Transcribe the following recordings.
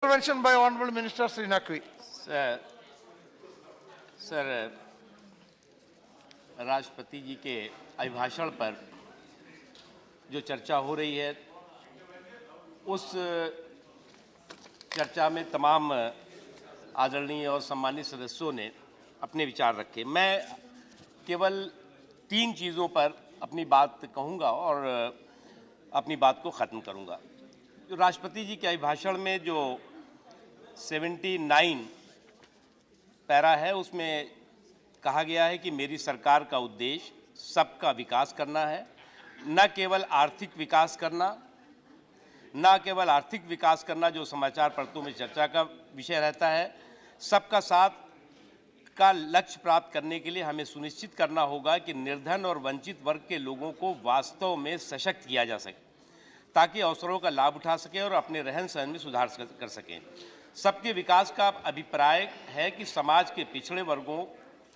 Intervention by Honorable Minister Sri Naqvi. Sir, राष्ट्रपति जी के अभिभाषण पर जो चर्चा हो रही है, उस चर्चा में तमाम आदरणीय और सम्मानित सदस्यों ने अपने विचार रखे। मैं केवल 3 चीज़ों पर अपनी बात कहूँगा और अपनी बात को ख़त्म करूँगा। जो राष्ट्रपति जी के अभिभाषण में जो 79 पैरा है, उसमें कहा गया है कि मेरी सरकार का उद्देश्य सबका विकास करना है, न केवल आर्थिक विकास करना जो समाचार पत्रों में चर्चा का विषय रहता है। सबका साथ का लक्ष्य प्राप्त करने के लिए हमें सुनिश्चित करना होगा कि निर्धन और वंचित वर्ग के लोगों को वास्तव में सशक्त किया जा सके, ताकि अवसरों का लाभ उठा सकें और अपने रहन सहन में सुधार कर सकें। सबके विकास का अभिप्राय है कि समाज के पिछड़े वर्गों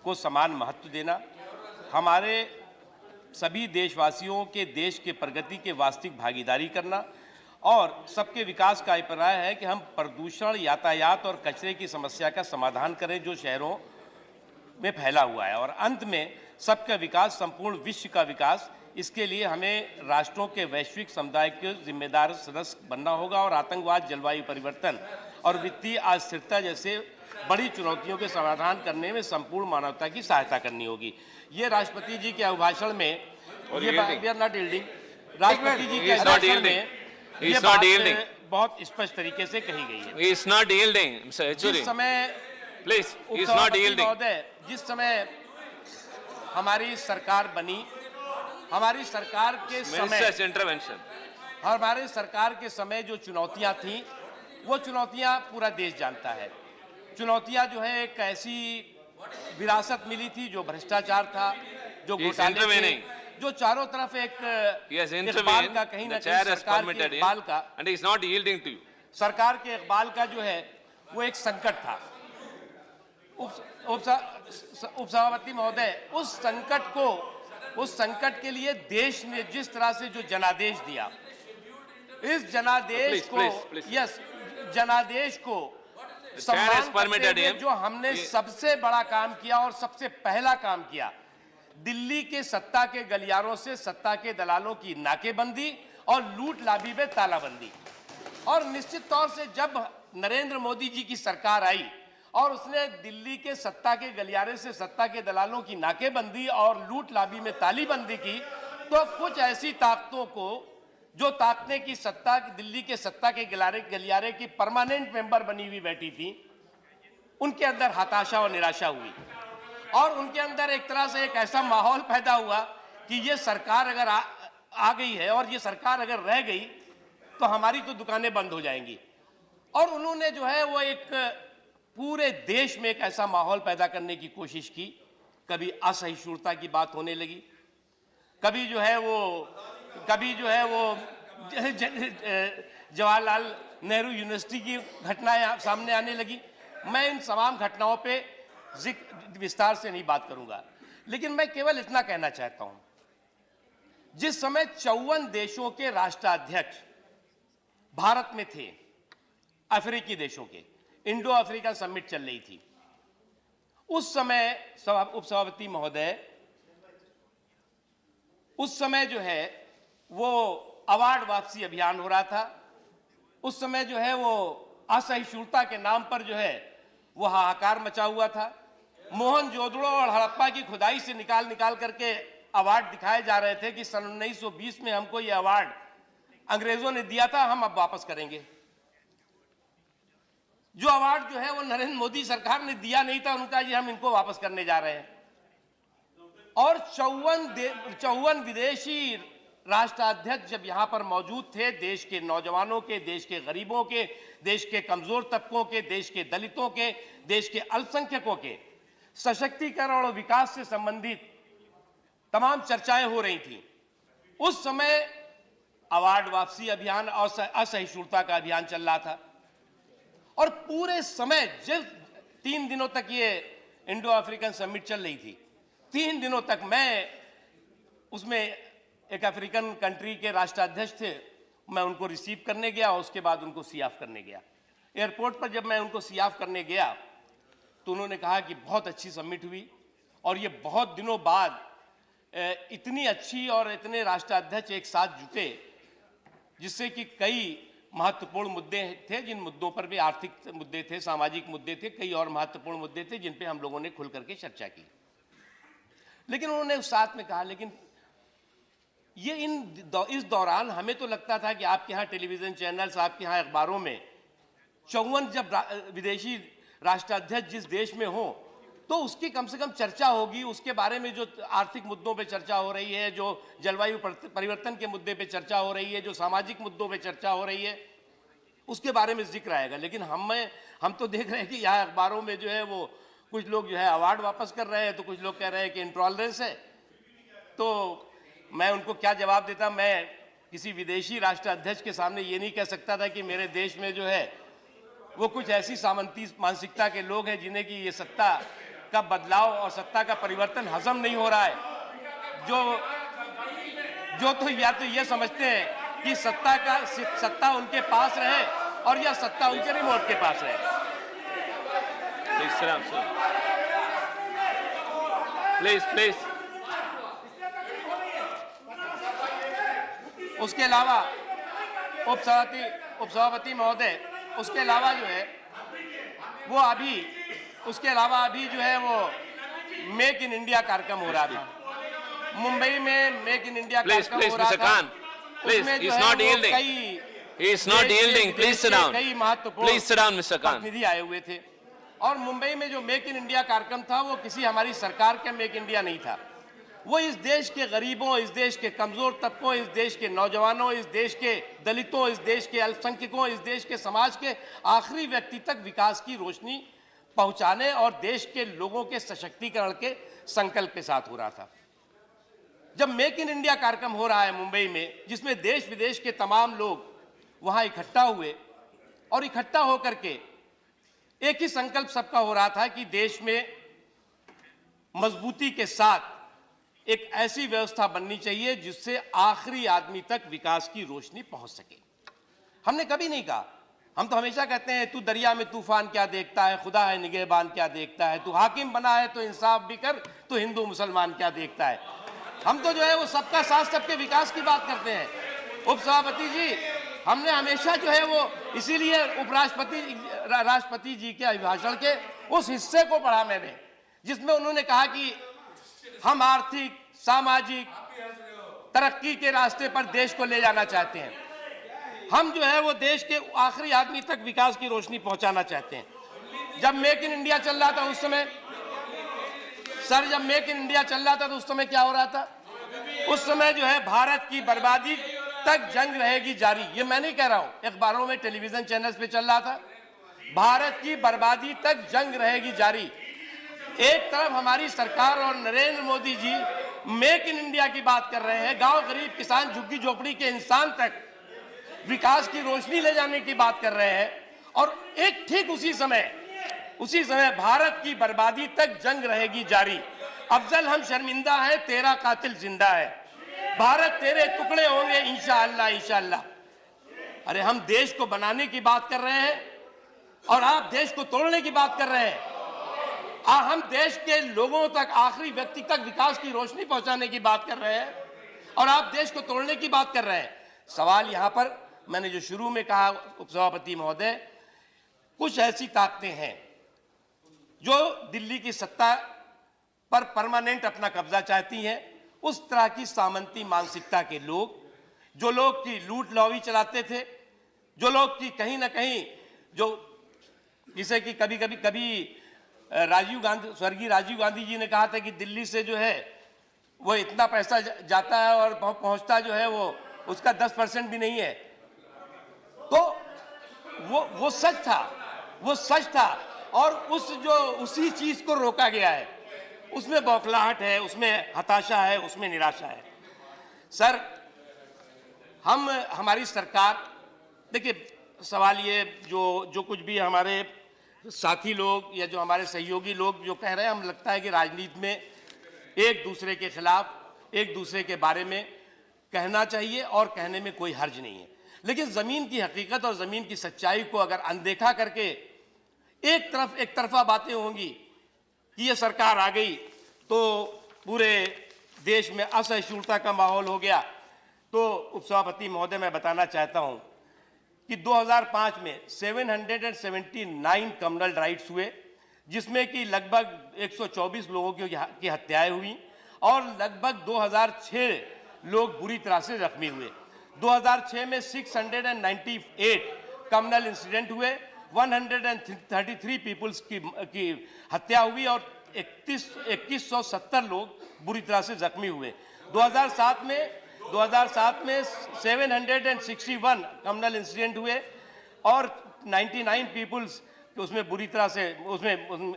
को समान महत्व देना, हमारे सभी देशवासियों के देश के प्रगति के वास्तविक भागीदारी करना, और सबके विकास का अभिप्राय है कि हम प्रदूषण, यातायात और कचरे की समस्या का समाधान करें जो शहरों में फैला हुआ है, और अंत में सबका विकास, संपूर्ण विश्व का विकास। इसके लिए हमें राष्ट्रों के वैश्विक समुदाय के जिम्मेदार सदस्य बनना होगा और आतंकवाद, जलवायु परिवर्तन और वित्तीय अस्थिरता जैसे बड़ी चुनौतियों के समाधान करने में संपूर्ण मानवता की सहायता करनी होगी। ये राष्ट्रपति जी के अभिभाषण में राष्ट्रपति जी के अभिभाषण में ये बात बहुत स्पष्ट तरीके से कही गई है। He is not yielding, Mr. Yechury. जिस समय Please, he is not yielding. जिस समय हमारी सरकार बनी, हमारी सरकार के Minister's intervention. हमारे सरकार के समय जो चुनौतियां थी, वो चुनौतियां पूरा देश जानता है। चुनौतियां जो है एक ऐसी विरासत मिली थी जो भ्रष्टाचार था, जो घोटाले थे, जो चारों तरफ एक इकबाल का कहीं ना कहीं सरकार के इकबाल का, and he is not yielding to you. सरकार के इकबाल का जो है वो एक संकट था। उपसभापति महोदय, उस संकट के लिए देश ने जिस तरह से जो जनादेश दिया, इस जनादेश को सम्मान करते हुए जो हमने सबसे बड़ा काम किया और सबसे पहला काम किया, दिल्ली के सत्ता के गलियारों से सत्ता के दलालों की नाकेबंदी और लूट लाभी में तालाबंदी। और निश्चित तौर से जब नरेंद्र मोदी जी की सरकार आई और उसने दिल्ली के सत्ता के गलियारे से सत्ता के दलालों की नाकेबंदी और लूट लाभी में तालीबंदी की, तो कुछ ऐसी ताकतों को जो ताकतें की सत्ता, दिल्ली के सत्ता के गलियारे की परमानेंट मेंबर बनी हुई बैठी थी, उनके अंदर हताशा और निराशा हुई और उनके अंदर एक तरह से एक ऐसा माहौल पैदा हुआ कि ये सरकार अगर आ गई है और ये सरकार अगर रह गई तो हमारी तो दुकानें बंद हो जाएंगी। और उन्होंने जो है वो एक पूरे देश में एक ऐसा माहौल पैदा करने की कोशिश की। कभी असहिष्णुता की बात होने लगी, कभी जो है वो जवाहरलाल नेहरू यूनिवर्सिटी की घटनाएं सामने आने लगी। मैं इन तमाम घटनाओं पे विस्तार से नहीं बात करूंगा, लेकिन मैं केवल इतना कहना चाहता हूं, जिस समय 54 देशों के राष्ट्राध्यक्ष भारत में थे, अफ्रीकी देशों के, इंडो अफ्रीका समिट चल रही थी, उस समय उपसभापति महोदय, उस समय जो है वो अवार्ड वापसी अभियान हो रहा था। उस समय जो है वो असहिष्णुता के नाम पर जो है वो हाहाकार मचा हुआ था। मोहनजोदड़ो और हड़प्पा की खुदाई से निकाल करके अवार्ड दिखाए जा रहे थे कि सन 1920 में हमको ये अवार्ड अंग्रेजों ने दिया था, हम अब वापस करेंगे। जो अवार्ड जो है वो नरेंद्र मोदी सरकार ने दिया नहीं था, उनका ये हम इनको वापस करने जा रहे हैं। और 54 विदेशी राष्ट्राध्यक्ष जब यहां पर मौजूद थे, देश के नौजवानों के, देश के गरीबों के, देश के कमजोर तबकों के, देश के दलितों के, देश के अल्पसंख्यकों के सशक्तिकरण और विकास से संबंधित तमाम चर्चाएं हो रही थी। उस समय अवार्ड वापसी अभियान और असहिष्णुता का अभियान चल रहा था और पूरे समय जब 3 दिनों तक ये इंडो अफ्रीकन समिट चल रही थी, 3 दिनों तक मैं उसमें एक अफ्रीकन कंट्री के राष्ट्राध्यक्ष थे, मैं उनको रिसीव करने गया और उसके बाद उनको सी ऑफ करने गया। एयरपोर्ट पर जब मैं उनको सियाफ करने गया तो उन्होंने कहा कि बहुत अच्छी समिट हुई और ये बहुत दिनों बाद इतनी अच्छी और इतने राष्ट्राध्यक्ष एक साथ जुटे, जिससे कि कई महत्वपूर्ण मुद्दे थे, जिन मुद्दों पर भी आर्थिक मुद्दे थे, सामाजिक मुद्दे थे, कई और महत्वपूर्ण मुद्दे थे जिन पे हम लोगों ने खुल करके चर्चा की। लेकिन उन्होंने उस साथ में कहा, लेकिन ये इस दौरान हमें तो लगता था कि आपके यहाँ टेलीविजन चैनल्स, आपके यहाँ अखबारों में 54 जब विदेशी राष्ट्राध्यक्ष जिस देश में हो तो उसकी कम से कम चर्चा होगी, उसके बारे में जो आर्थिक मुद्दों पे चर्चा हो रही है, जो जलवायु परिवर्तन के मुद्दे पे चर्चा हो रही है, जो सामाजिक मुद्दों पे चर्चा हो रही है, उसके बारे में जिक्र आएगा। लेकिन हम तो देख रहे हैं कि यहाँ अखबारों में जो है वो कुछ लोग जो है अवार्ड वापस कर रहे हैं, तो कुछ लोग कह रहे हैं कि इंटॉलरेंस है। तो मैं उनको क्या जवाब देता? मैं किसी विदेशी राष्ट्राध्यक्ष के सामने ये नहीं कह सकता था कि मेरे देश में जो है वो कुछ ऐसी सामंती मानसिकता के लोग हैं जिन्हें कि ये सत्ता का बदलाव और सत्ता का परिवर्तन हजम नहीं हो रहा है, जो तो या तो ये समझते हैं कि सत्ता उनके पास रहे और या सत्ता उनके रिमोट के पास रहे। प्लीज। उसके अलावा उपसभापति महोदय, उसके अलावा जो है वो अभी जो है वो मेक इन इंडिया कार्यक्रम हो रहा था मुंबई में। मेक इन इंडिया कार्यक्रम हो रहा था, उसमें जो है कई महत्वपूर्ण प्रतिनिधि आए हुए थे। और मुंबई में जो मेक इन इंडिया कार्यक्रम था वो किसी हमारी सरकार का मेक इंडिया नहीं था, वो इस देश के गरीबों, इस देश के कमजोर तबकों, इस देश के नौजवानों, इस देश के दलितों, इस देश के अल्पसंख्यकों, इस देश के समाज के आखिरी व्यक्ति तक विकास की रोशनी पहुंचाने और देश के लोगों के सशक्तिकरण के संकल्प के साथ हो रहा था। जब मेक इन इंडिया कार्यक्रम हो रहा है मुंबई में, जिसमें देश विदेश के तमाम लोग वहां इकट्ठा हुए और इकट्ठा होकर के एक ही संकल्प सबका हो रहा था कि देश में मजबूती के साथ एक ऐसी व्यवस्था बननी चाहिए जिससे आखिरी आदमी तक विकास की रोशनी पहुंच सके। हमने कभी नहीं कहा, हम तो हमेशा कहते हैं तू दरिया में तूफान क्या देखता है, खुदा है निगहबान क्या देखता है, तू हाकिम बना है तो इंसाफ भी कर, तू हिंदू मुसलमान क्या देखता है। हम तो जो है वो सबका साथ, सबके विकास की बात करते हैं। उपसभापति जी, हमने हमेशा जो है वो इसीलिए राष्ट्रपति जी के अभिभाषण के उस हिस्से को पढ़ा मैंने जिसमें उन्होंने कहा कि हम आर्थिक सामाजिक तरक्की के रास्ते पर देश को ले जाना चाहते हैं, हम जो है वो देश के आखिरी आदमी तक विकास की रोशनी पहुंचाना चाहते हैं। जब मेक इन इंडिया चल रहा था उस समय, सर जब मेक इन इंडिया चल रहा था तो उस समय क्या हो रहा था? उस समय जो है भारत की बर्बादी तक जंग रहेगी जारी, ये मैं नहीं कह रहा हूं, अखबारों में टेलीविजन चैनल्स पे चल रहा था, भारत की बर्बादी तक जंग रहेगी जारी। एक तरफ हमारी सरकार और Narendra Modi ji make in India की बात कर रहे हैं, गांव गरीब किसान झुग्गी झोपड़ी के इंसान तक विकास की रोशनी ले जाने की बात कर रहे हैं, और एक ठीक उसी समय भारत की बर्बादी तक जंग रहेगी जारी। अफजल हम शर्मिंदा है, तेरा कातिल जिंदा है, भारत तेरे टुकड़े होंगे इंशाअल्लाह इंशाअल्लाह। अरे हम देश को बनाने की बात कर रहे हैं और आप देश को तोड़ने की बात कर रहे हैं। हम देश के लोगों तक, आखिरी व्यक्ति तक विकास की रोशनी पहुंचाने की बात कर रहे हैं और आप देश को तोड़ने की बात कर रहे हैं। सवाल यहां पर मैंने जो शुरू में कहा उपसभापति महोदय, कुछ ऐसी ताकतें हैं जो दिल्ली की सत्ता पर परमानेंट अपना कब्जा चाहती हैं। उस तरह की सामंती मानसिकता के लोग, जो लोग की लूट लॉबी चलाते थे, जो लोग की कहीं ना कहीं जिसे कि कभी स्वर्गीय राजीव गांधी जी ने कहा था कि दिल्ली से जो है वो इतना पैसा जाता है और पहुंचता जो है वो उसका 10% भी नहीं है, तो वो सच था और उसी चीज को रोका गया है। उसमें बौखलाहट है, उसमें हताशा है, उसमें निराशा है। सर हमारी सरकार, देखिए सवाल ये जो कुछ भी हमारे साथी लोग या जो हमारे सहयोगी लोग जो कह रहे हैं, हम लगता है कि राजनीति में एक दूसरे के खिलाफ, एक दूसरे के बारे में कहना चाहिए और कहने में कोई हर्ज नहीं है। लेकिन जमीन की हकीकत और जमीन की सच्चाई को अगर अनदेखा करके एक तरफा बातें होंगी कि ये सरकार आ गई तो पूरे देश में असहिष्णुता का माहौल हो गया, तो उपसभापति महोदय मैं बताना चाहता हूं कि 2005 में 779 कम्युनल राइट्स हुए, जिसमें कि लगभग 124 लोगों की हत्याएं हुई और लगभग 2006 लोग बुरी तरह से जख्मी हुए। 2006 में 698 कम्युनल इंसिडेंट हुए, 133 पीपल्स की हत्या हुई और 2170 लोग बुरी तरह से जख्मी हुए। 2007 में 761 कम्युनल इंसिडेंट हुए और 99 पीपल्स उसमें बुरी तरह से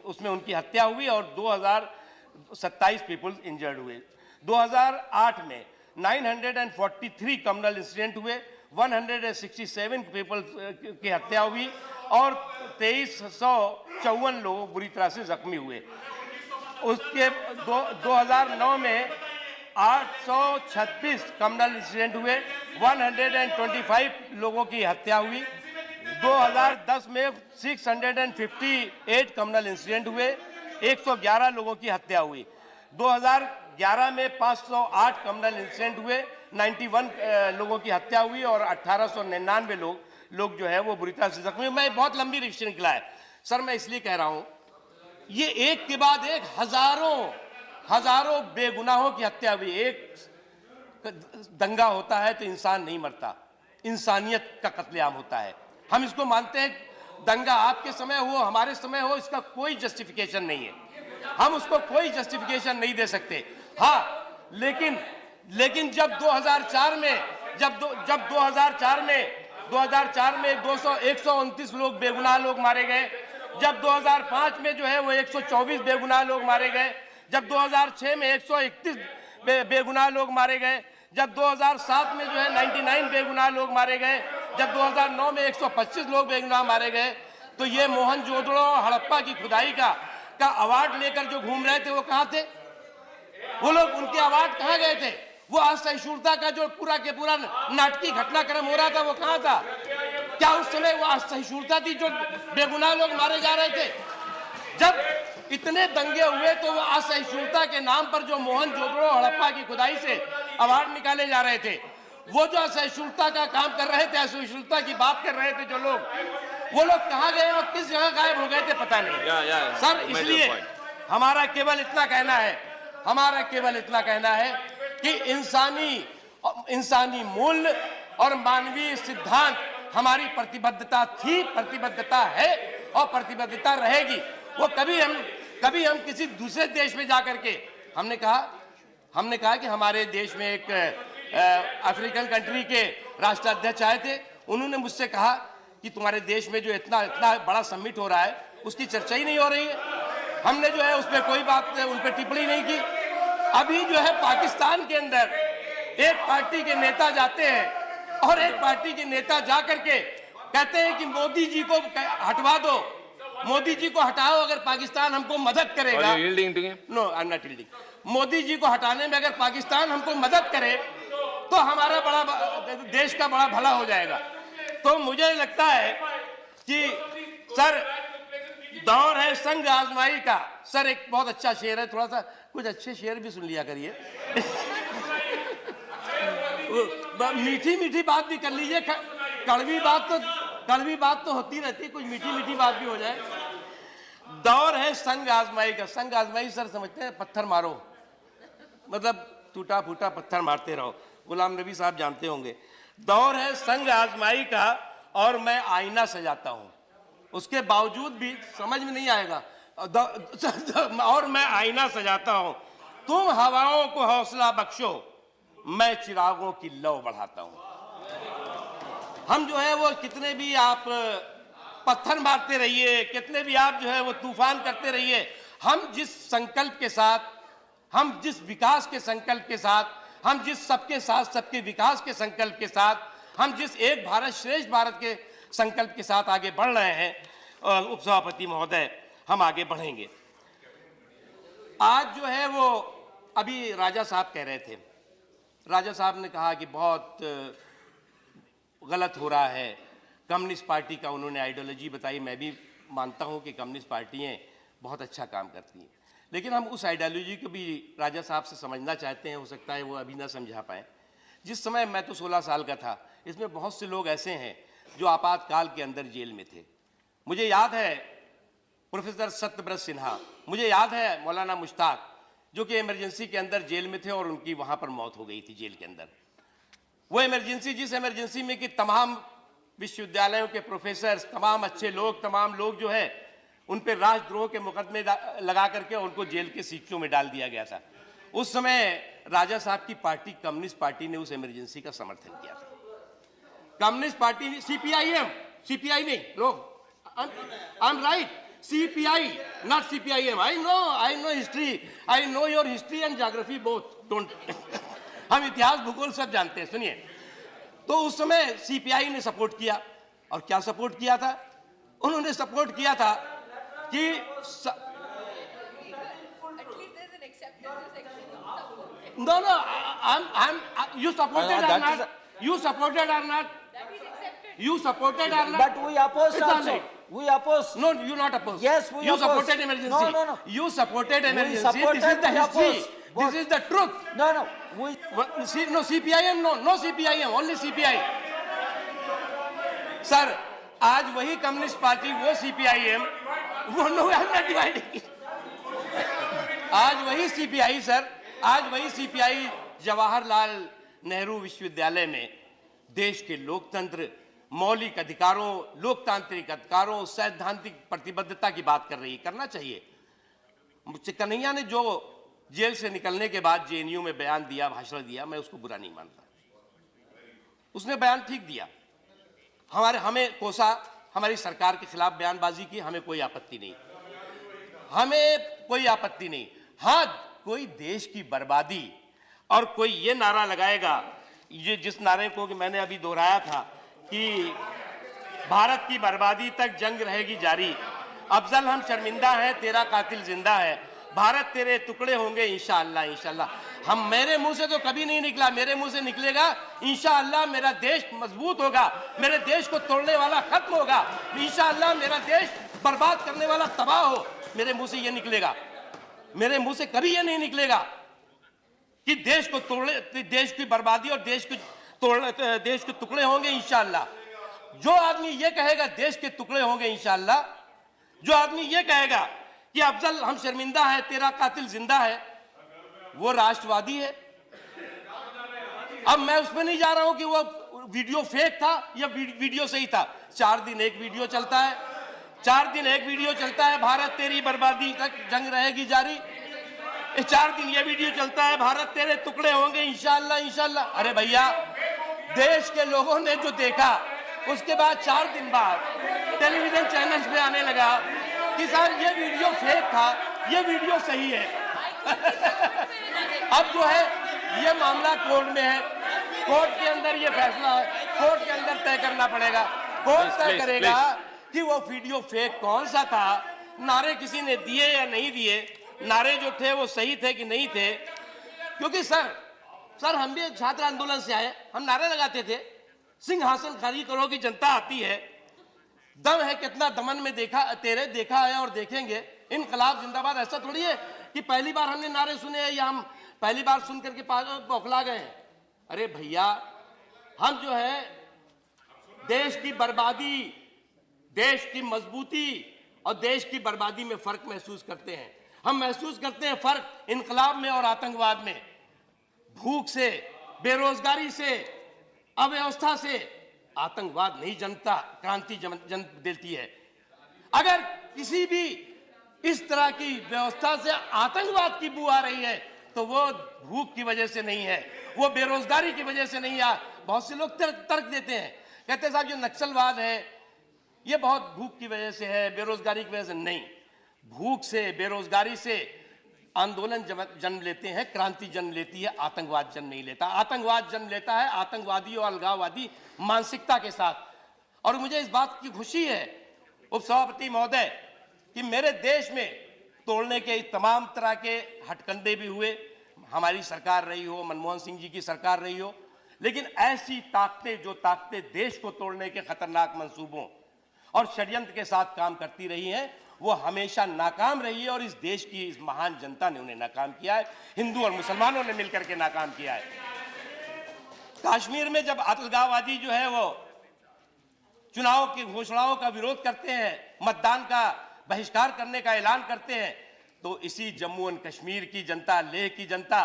उसमें उनकी हत्या हुई और 2027 पीपल्स इंजर्ड हुए। 2008 में 943 कम्युनल इंसिडेंट हुए, 167 पीपल की हत्या हुई और 2354 लोग बुरी तरह से जख्मी हुए। उसके 2009 में 836 कम्युनल इंसिडेंट हुए, 125 लोगों की हत्या हुई। 2010 में 658 कम्युनल इंसिडेंट हुए, 111 लोगों की हत्या हुई। 2011 में 508 कम्युनल इंसिडेंट हुए, 91 लोगों की हत्या हुई और 1899 लोग जो है वो बुरी तरह से जख्मी। मैं बहुत लंबी लिस्ट निकला है सर, मैं इसलिए कह रहा हूं ये एक के बाद एक हजारों बेगुनाहों की हत्या हुई। एक दंगा होता है तो इंसान नहीं मरता, इंसानियत का कत्लेआम होता है। हम इसको मानते हैं, दंगा आपके समय हो हमारे समय हो, इसका कोई जस्टिफिकेशन नहीं है, हम उसको कोई जस्टिफिकेशन नहीं दे सकते। हाँ, लेकिन जब 2004 में 129 लोग बेगुनाह लोग मारे गए, जब 2005 में जो है वो 124 बेगुनाह लोग मारे गए, जब 2006 में 131 बेगुनाह लोग मारे गए, जब 2007 में जो है 99 बेगुनाह लोग मारे गए, जब 2009 में 125 लोग बेगुनाह मारे गए, तो ये मोहनजोदड़ो और हड़प्पा की खुदाई का अवार्ड लेकर जो घूम रहे थे वो कहां थे? वो लोग, उनके अवार्ड कहां गए थे? वो असहिष्णुता का जो पूरा के पूरा नाटकीय घटनाक्रम हो रहा था वो कहां था? क्या उस समय वो असहिष्णुता थी जो बेगुनाह लोग मारे जा रहे थे? जब इतने दंगे हुए तो वो असहिष्णुता के नाम पर जो मोहनजोदड़ो हड़प्पा की खुदाई से अवार्ड निकाले जा रहे थे, वो जो असहिष्णुता का काम कर रहे थे, असहिष्णुता की बात कर रहे थे जो लोग, वो लोग कहां गए और किस जगह गायब हो गए थे पता नहीं। सर, इसलिए हमारा केवल इतना कहना है कि इंसानी मूल्य और मानवीय सिद्धांत हमारी प्रतिबद्धता थी, प्रतिबद्धता है और प्रतिबद्धता रहेगी। वो कभी हम किसी दूसरे देश में जाकर के हमने कहा कि हमारे देश में एक अफ्रीकन कंट्री के राष्ट्राध्यक्ष आए थे, उन्होंने मुझसे कहा कि तुम्हारे देश में जो इतना बड़ा समिट हो रहा है उसकी चर्चा ही नहीं हो रही है। हमने जो है उस पर कोई बात उन पर टिप्पणी नहीं की। अभी जो है पाकिस्तान के अंदर एक पार्टी के नेता जाते हैं और एक पार्टी के नेता जाकर के कहते हैं कि मोदी जी को हटवा दो, मोदी जी को हटाओ अगर पाकिस्तान हमको मदद करेगा। No, I am not yielding. Modi ji को हटाने में अगर पाकिस्तान हमको मदद करे तो हमारा देश का बड़ा भला हो जाएगा। तो मुझे लगता है कि सर, दौर है संग आजमाई का। सर, एक बहुत अच्छा शेर है, थोड़ा सा कुछ अच्छे शेर भी सुन लिया करिए। मीठी मीठी बात भी कर लीजिए, कड़वी बात तो होती रहती है, कुछ मीठी मीठी बात भी हो जाए। दौर है संग आजमाई का। संग आजमाई सर समझते हैं, पत्थर मारो, मतलब टूटा फूटा पत्थर मारते रहो। गुलाम नबी साहब जानते होंगे। दौर है संग आजमाई का और मैं आईना सजाता हूं, उसके बावजूद भी समझ में नहीं आएगा। और मैं आईना सजाता हूं, तुम हवाओं को हौसला बख्शो, मैं चिरागों की लौ बढ़ाता हूं। हम जो है वो कितने भी आप पत्थर मारते रहिए, कितने भी आप जो है वो तूफान करते रहिए, हम जिस संकल्प के साथ, हम जिस विकास के संकल्प के साथ, हम जिस सबके साथ सबके विकास के संकल्प के साथ, हम जिस एक भारत श्रेष्ठ भारत के संकल्प के साथ आगे बढ़ रहे हैं, उपसभापति महोदय, हम आगे बढ़ेंगे। आज जो है वो अभी राजा साहब कह रहे थे, राजा साहब ने कहा कि बहुत गलत हो रहा है। कम्युनिस्ट पार्टी का उन्होंने आइडियोलॉजी बताई, मैं भी मानता हूं कि कम्युनिस्ट पार्टियां बहुत अच्छा काम करती हैं, लेकिन हम उस आइडियोलॉजी को भी राजा साहब से समझना चाहते हैं। हो सकता है वो अभी ना समझा पाए। जिस समय मैं तो 16 साल का था, इसमें बहुत से लोग ऐसे हैं जो आपातकाल के अंदर जेल में थे। मुझे याद है प्रोफेसर सत्यव्रत सिन्हा, मुझे याद है मौलाना मुश्ताक, जो कि इमरजेंसी के अंदर जेल में थे और उनकी वहां पर मौत हो गई थी जेल के अंदर। वो इमरजेंसी, जिस इमरजेंसी में कि तमाम विश्वविद्यालयों के प्रोफेसर, तमाम अच्छे लोग, तमाम लोग जो है उन पर राजद्रोह के मुकदमे लगा करके उनको जेल के सीटों में डाल दिया गया था। उस समय राजा साहब की पार्टी कम्युनिस्ट पार्टी ने उस इमरजेंसी का समर्थन किया था। कम्युनिस्ट पार्टी, सीपीआईएम, सीपीआई नहीं, लोग I am right, CPI, not CPIM. I know history. I know your history and geography both. Don't. हम इतिहास भूगोल सब जानते हैं। सुनिए, तो उस समय CPI ने सपोर्ट किया, और क्या सपोर्ट किया था? उन्होंने सपोर्ट किया था कि you supported or not? You supported or not? You supported or not? But we oppose also. We oppose. No, you not oppose. Yes, we you oppose. supported emergency. No. You supported emergency. supported, This is the we history. oppose. This is the truth. No. No CPIM, no CPIM, only CPI. Sir, आज वही communist party, वो CPIM, वो no I am not dividing. आज वही CPI sir, आज वही CPI Jawaharlal Nehru विश्वविद्यालय में देश के लोकतंत्र, मौलिक अधिकारों, लोकतांत्रिक अधिकारों, सैद्धांतिक प्रतिबद्धता की बात कर रही है। करना चाहिए। कन्हैया ने जो जेल से निकलने के बाद JNU में बयान दिया, भाषण दिया, मैं उसको बुरा नहीं मानता। उसने बयान ठीक दिया। हमें कोसा, हमारी सरकार के खिलाफ बयानबाजी की, हमें कोई आपत्ति नहीं, हमें कोई आपत्ति नहीं। हाँ, कोई देश की बर्बादी और कोई ये नारा लगाएगा, ये जिस नारे को कि मैंने अभी दोहराया था कि भारत की बर्बादी तक जंग रहेगी जारी, अफजल हम शर्मिंदा हैं, तेरा कातिल जिंदा है, भारत तेरे टुकड़े होंगे इंशाअल्लाह इंशाअल्लाह। हम, मेरे मुंह से तो कभी नहीं निकला, मेरे मुंह से निकलेगा इंशाअल्लाह मेरा देश मजबूत होगा, मेरे देश को तोड़ने वाला खत्म होगा, इंशाअल्लाह मेरा देश बर्बाद करने वाला तबाह हो, मेरे मुंह से ये निकलेगा। मेरे मुंह से कभी ये नहीं निकलेगा कि देश को तोड़ने, देश की बर्बादी और देश के टुकड़े होंगे इंशाअल्लाह। जो आदमी ये कहेगा देश के टुकड़े होंगे इंशाअल्लाह, जो आदमी ये कहेगा कि अफजल हम शर्मिंदा है, तेरा कातिल जिंदा है, वो राष्ट्रवादी है। अब मैं उसमें नहीं जा रहा हूं कि वो वीडियो फेक था या वीडियो सही था। 4 दिन एक वीडियो चलता है, 4 दिन एक वीडियो चलता है, भारत तेरी बर्बादी तक जंग रहेगी जारी। 4 दिन ये वीडियो चलता है, भारत तेरे टुकड़े होंगे इंशाअल्लाह इंशाअल्लाह। अरे भैया, देश के लोगों ने जो देखा, उसके बाद 4 दिन बाद टेलीविजन चैनल्स पे आने लगा कि साहब ये वीडियो फेक था, ये वीडियो सही है। अब जो है ये मामला कोर्ट में है, कोर्ट के अंदर ये फैसला है, कोर्ट के अंदर तय करना पड़ेगा। कोर्ट तय करेगा कि वो वीडियो फेक कौन सा था, नारे किसी ने दिए या नहीं दिए, नारे जो थे वो सही थे कि नहीं थे। क्योंकि सर हम भी छात्र आंदोलन से आए, हम नारे लगाते थे, सिंहासन खाली करो कि जनता आती है, दम है कितना दमन में देखा है और देखेंगे, इनकलाब जिंदाबाद। ऐसा थोड़ी है कि पहली बार हमने नारे सुने हैं या हम पहली बार सुन करके बौखला गए हैं। अरे भैया, हम जो है देश की बर्बादी, देश की मजबूती और देश की बर्बादी में फर्क महसूस करते हैं। हम महसूस करते हैं फर्क इनकलाब में और आतंकवाद में। भूख से, बेरोजगारी से, अव्यवस्था से आतंकवाद नहीं जनता, क्रांति जन्म देती है। अगर किसी भी इस तरह की व्यवस्था से आतंकवाद की बू आ रही है तो वो भूख की वजह से नहीं है, वो बेरोजगारी की वजह से नहीं है। बहुत से लोग तर्क देते हैं, कहते हैं साहब जो नक्सलवाद है ये बहुत भूख की वजह से है, बेरोजगारी की वजह से नहीं। भूख से, बेरोजगारी से आंदोलन जन्म लेते हैं, क्रांति जन्म लेती है, आतंकवाद जन्म नहीं लेता। आतंकवाद जन्म लेता है आतंकवादी और अलगाववादी मानसिकता के साथ। और मुझे इस बात की खुशी है उपसभापति महोदय कि मेरे देश में तोड़ने के तमाम तरह के हटकंडे भी हुए, हमारी सरकार रही हो, मनमोहन सिंह जी की सरकार रही हो, लेकिन ऐसी ताकतें जो ताकतें देश को तोड़ने के खतरनाक मंसूबों और षड्यंत्र के साथ काम करती रही हैं, वो हमेशा नाकाम रही है और इस देश की इस महान जनता ने उन्हें नाकाम किया है। हिंदू और मुसलमानों ने मिलकर के नाकाम किया है। कश्मीर में जब अलगाववादी जो है वो चुनाव की घोषणाओं का विरोध करते हैं, मतदान का बहिष्कार करने का ऐलान करते हैं, तो इसी जम्मू एंड कश्मीर की जनता, लेह की जनता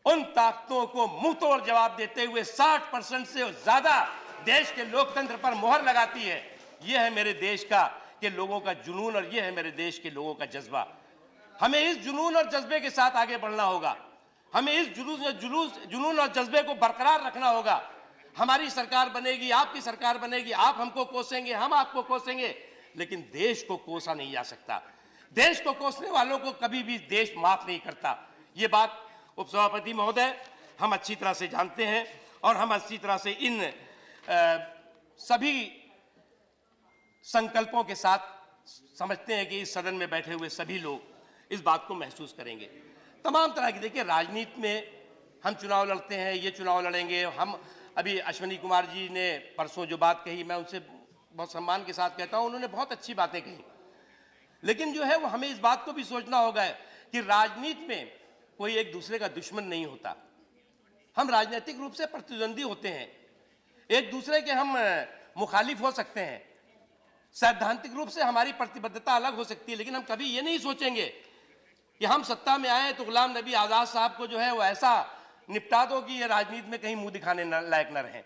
उन ताकतों को मुंह तोड़ जवाब देते हुए 60% से ज्यादा देश के लोकतंत्र पर मोहर लगाती है। यह है मेरे देश का के लोगों का जुनून और यह है मेरे देश के लोगों का जज्बा। हमें इस जुनून और जज्बे के साथ आगे बढ़ना होगा। हमें इस जुनून और जज्बे को बरकरार रखना होगा। हमारी सरकार बनेगी, आपकी सरकार बनेगी, आप हमको कोसेंगे, हम आपको कोसेंगे, लेकिन देश को कोसा नहीं जा सकता। देश को कोसने वालों को कभी भी देश माफ नहीं करता। ये बात उपसभापति महोदय हम अच्छी तरह से जानते हैं और हम अच्छी तरह से इन सभी संकल्पों के साथ समझते हैं कि इस सदन में बैठे हुए सभी लोग इस बात को महसूस करेंगे। तमाम तरह की, देखिए, राजनीति में हम चुनाव लड़ते हैं, ये चुनाव लड़ेंगे हम। अभी अश्विनी कुमार जी ने परसों जो बात कही, मैं उनसे बहुत सम्मान के साथ कहता हूं, उन्होंने बहुत अच्छी बातें कही, लेकिन जो है वो हमें इस बात को भी सोचना होगा कि राजनीति में कोई एक दूसरे का दुश्मन नहीं होता। हम राजनीतिक रूप से प्रतिद्वंदी होते हैं, एक दूसरे के हम मुखालिफ हो सकते हैं, सैद्धांतिक रूप से हमारी प्रतिबद्धता अलग हो सकती है, लेकिन हम कभी ये नहीं सोचेंगे कि हम सत्ता में आए तो गुलाम नबी आजाद साहब को जो है वो ऐसा निपटा दो कि ये राजनीति में कहीं मुंह दिखाने लायक न रहे।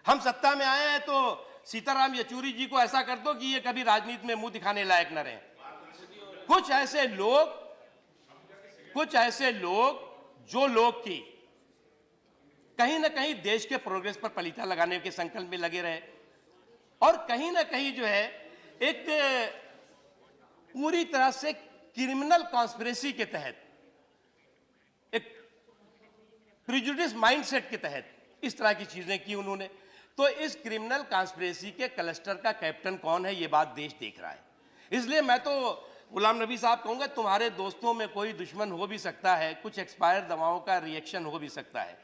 हम सत्ता में आए हैं तो सीताराम येचुरी जी को ऐसा कर दो कि ये कभी राजनीति में मुंह दिखाने लायक न रहे। कुछ ऐसे लोग जो लोग की कहीं ना कहीं देश के प्रोग्रेस पर पलीता लगाने के संकल्प में लगे रहे और कहीं ना कहीं जो है एक पूरी तरह से क्रिमिनल कॉन्स्पिरेसी के तहत, एक प्रिजुडिस माइंडसेट के तहत इस तरह की चीजें की उन्होंने। तो इस क्रिमिनल कॉन्स्पिरेसी के क्लस्टर का कैप्टन कौन है, ये बात देश देख रहा है। इसलिए मैं तो गुलाम नबी साहब कहूंगा, तुम्हारे दोस्तों में कोई दुश्मन हो भी सकता है, कुछ एक्सपायर दवाओं का रिएक्शन हो भी सकता है,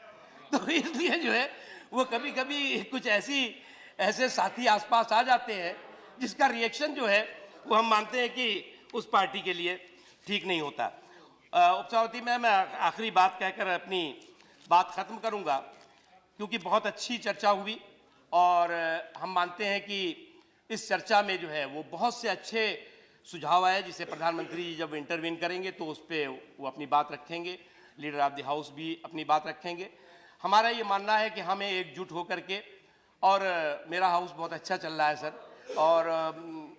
तो इसलिए जो है वो कभी कभी कुछ ऐसे साथी आसपास आ जाते हैं जिसका रिएक्शन जो है वो हम मानते हैं कि उस पार्टी के लिए ठीक नहीं होता। उपसभापति मैं आखिरी बात कहकर अपनी बात खत्म करूंगा, क्योंकि बहुत अच्छी चर्चा हुई और हम मानते हैं कि इस चर्चा में जो है वो बहुत से अच्छे सुझाव आए, जिसे प्रधानमंत्री जी जब इंटरवीन करेंगे तो उस पर वो अपनी बात रखेंगे, लीडर ऑफ द हाउस भी अपनी बात रखेंगे। हमारा ये मानना है कि हमें एकजुट होकर के, और मेरा हाउस बहुत अच्छा चल रहा है सर, और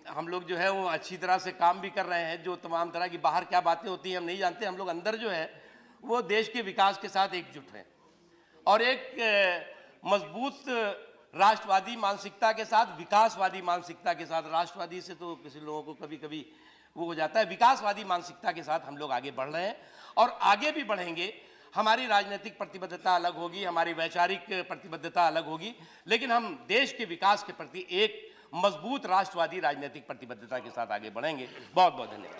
हम लोग जो है वो अच्छी तरह से काम भी कर रहे हैं। जो तमाम तरह की बाहर क्या बातें होती हैं हम नहीं जानते, हम लोग अंदर जो है वो देश के विकास के साथ एकजुट हैं और एक मजबूत राष्ट्रवादी मानसिकता के साथ, विकासवादी मानसिकता के साथ, राष्ट्रवादी से तो किसी लोगों को कभी कभी वो हो जाता है, विकासवादी मानसिकता के साथ हम लोग आगे बढ़ रहे हैं और आगे भी बढ़ेंगे। हमारी राजनीतिक प्रतिबद्धता अलग होगी, हमारी वैचारिक प्रतिबद्धता अलग होगी, लेकिन हम देश के विकास के प्रति एक मजबूत राष्ट्रवादी राजनीतिक प्रतिबद्धता के साथ आगे बढ़ेंगे। बहुत बहुत धन्यवाद।